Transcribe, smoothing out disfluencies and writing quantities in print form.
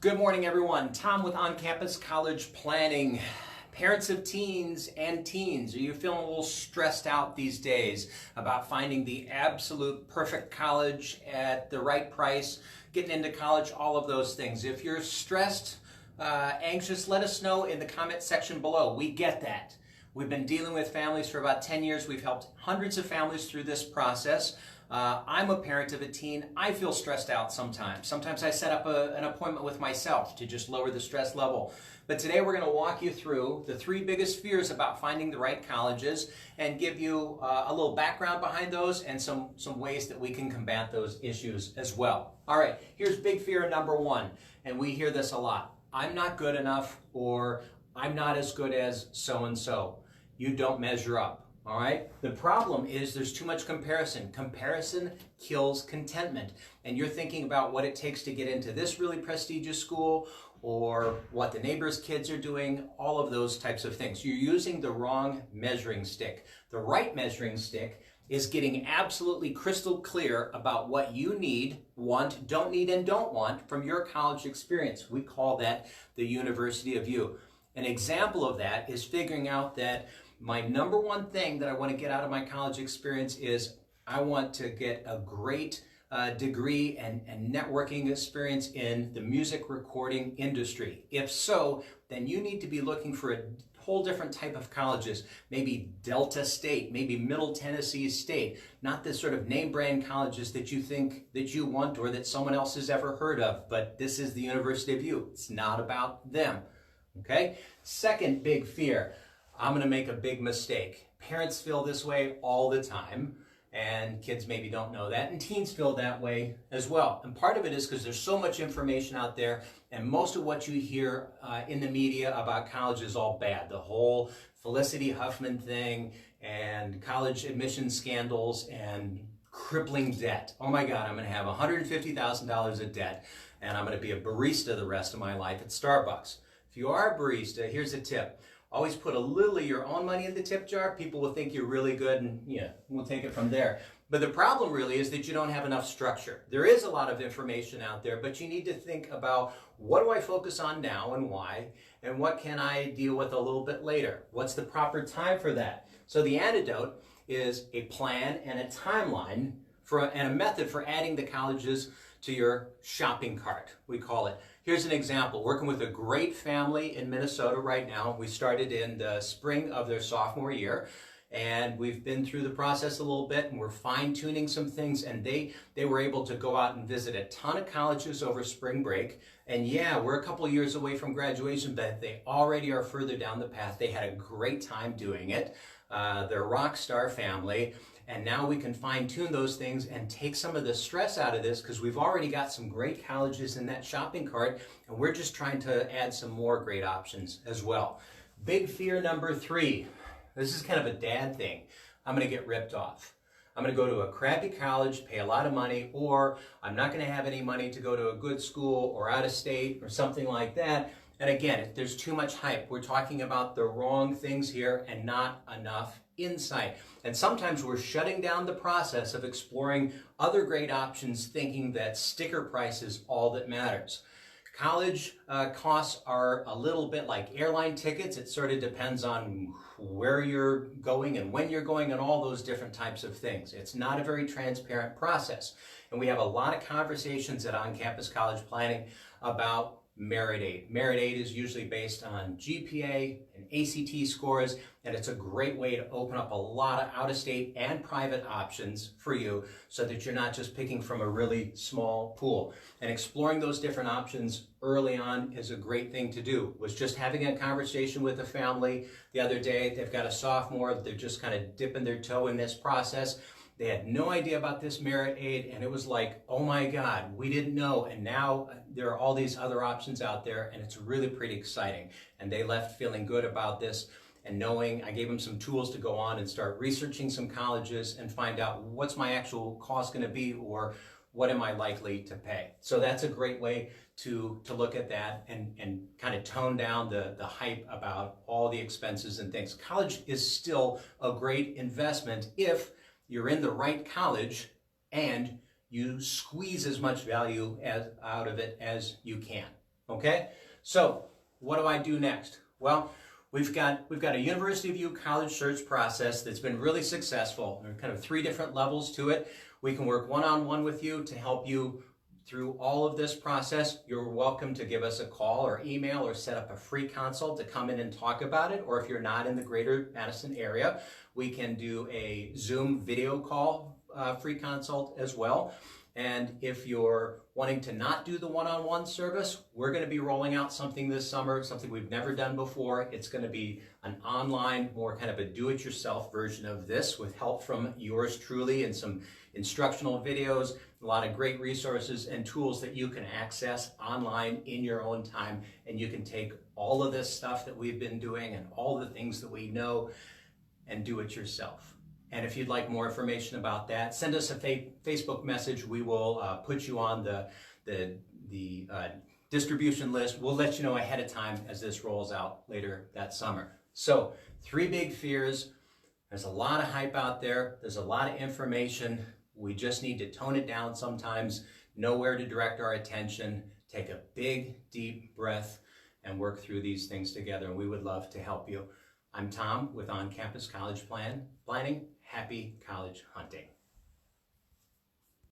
Good morning, everyone. Tom with On-Campus College Planning. Parents of teens and teens, are you feeling a little stressed out these days about finding the absolute perfect college at the right price, getting into college, all of those things? If you're stressed, anxious, let us know in the comment section below. We get that. We've been dealing with families for about 10 years. We've helped hundreds of families through this process. I'm a parent of a teen. I feel stressed out sometimes. Sometimes I set up an appointment with myself to just lower the stress level. But today we're going to walk you through the 3 biggest fears about finding the right colleges and give you a little background behind those and some ways that we can combat those issues as well. All right, here's big fear number 1, and we hear this a lot. I'm not good enough, or I'm not as good as so-and-so. You don't measure up. All right. The problem is there's too much comparison. Comparison kills contentment. And you're thinking about what it takes to get into this really prestigious school or what the neighbor's kids are doing, all of those types of things. You're using the wrong measuring stick. The right measuring stick is getting absolutely crystal clear about what you need, want, don't need, and don't want from your college experience. We call that the University of You. An example of that is figuring out that my number one thing that I want to get out of my college experience is I want to get a great degree and networking experience in the music recording industry. If so, then you need to be looking for a whole different type of colleges, maybe Delta State, maybe Middle Tennessee State, not the sort of name brand colleges that you think that you want or that someone else has ever heard of, but this is the University of You. It's not about them. Okay? Second big fear, I'm going to make a big mistake. Parents feel this way all the time, and kids maybe don't know that, and teens feel that way as well. And part of it is because there's so much information out there, and most of what you hear in the media about college is all bad. The whole Felicity Huffman thing, and college admission scandals, and crippling debt. Oh my God, I'm going to have $150,000 of debt, and I'm going to be a barista the rest of my life at Starbucks. If you are a barista, here's a tip. Always put a little of your own money in the tip jar. People will think you're really good, and yeah, we'll take it from there. But the problem really is that you don't have enough structure. There is a lot of information out there, but you need to think about, what do I focus on now and why, and what can I deal with a little bit later? What's the proper time for that? So the antidote is a plan and a timeline and a method for adding the colleges to your shopping cart, we call it. Here's an example. Working with a great family in Minnesota right now. We started in the spring of their sophomore year, and we've been through the process a little bit, and we're fine-tuning some things, and they were able to go out and visit a ton of colleges over spring break. And yeah, we're a couple years away from graduation, but they already are further down the path. They had a great time doing it. They're a rock star family. And now we can fine-tune those things and take some of the stress out of this, because we've already got some great colleges in that shopping cart, and we're just trying to add some more great options as well. Big fear number 3. This is kind of a dad thing. I'm going to get ripped off. I'm going to go to a crappy college, pay a lot of money, or I'm not going to have any money to go to a good school or out of state or something like that. And again, if there's too much hype, we're talking about the wrong things here and not enough insight. And sometimes we're shutting down the process of exploring other great options, thinking that sticker price is all that matters. College costs are a little bit like airline tickets. It sort of depends on where you're going and when you're going and all those different types of things. It's not a very transparent process. And we have a lot of conversations at On-Campus College Planning about merit aid. Merit aid is usually based on GPA and ACT scores, and it's a great way to open up a lot of out-of-state and private options for you so that you're not just picking from a really small pool. And exploring those different options early on is a great thing to do. Was just having a conversation with a family the other day. They've got a sophomore. They're just kind of dipping their toe in this process. They had no idea about this merit aid, and it was like, oh my God, we didn't know, and now there are all these other options out there, and it's really pretty exciting. And they left feeling good about this and knowing I gave them some tools to go on and start researching some colleges and find out what's my actual cost going to be, or what am I likely to pay. So that's a great way to look at that and kind of tone down the hype about all the expenses and things. College is still a great investment if you're in the right college and you squeeze as much value out of it as you can. Okay, so what do I do next? Well, we've got a University of You college search process that's been really successful. There are kind of 3 different levels to it. We can work one-on-one with you to help you through all of this process. You're welcome to give us a call or email or set up a free consult to come in and talk about it. Or if you're not in the greater Madison area, we can do a Zoom video call free consult as well. And if you're wanting to not do the one-on-one service, we're going to be rolling out something this summer, something we've never done before. It's going to be an online, more kind of a do-it-yourself version of this with help from yours truly and some instructional videos, a lot of great resources and tools that you can access online in your own time. And you can take all of this stuff that we've been doing and all the things that we know and do it yourself. And if you'd like more information about that, send us a Facebook message. We will put you on the distribution list. We'll let you know ahead of time as this rolls out later that summer. So 3 big fears. There's a lot of hype out there. There's a lot of information. We just need to tone it down sometimes, know where to direct our attention, take a big, deep breath, and work through these things together. And we would love to help you. I'm Tom with On Campus College Planning. Happy college hunting.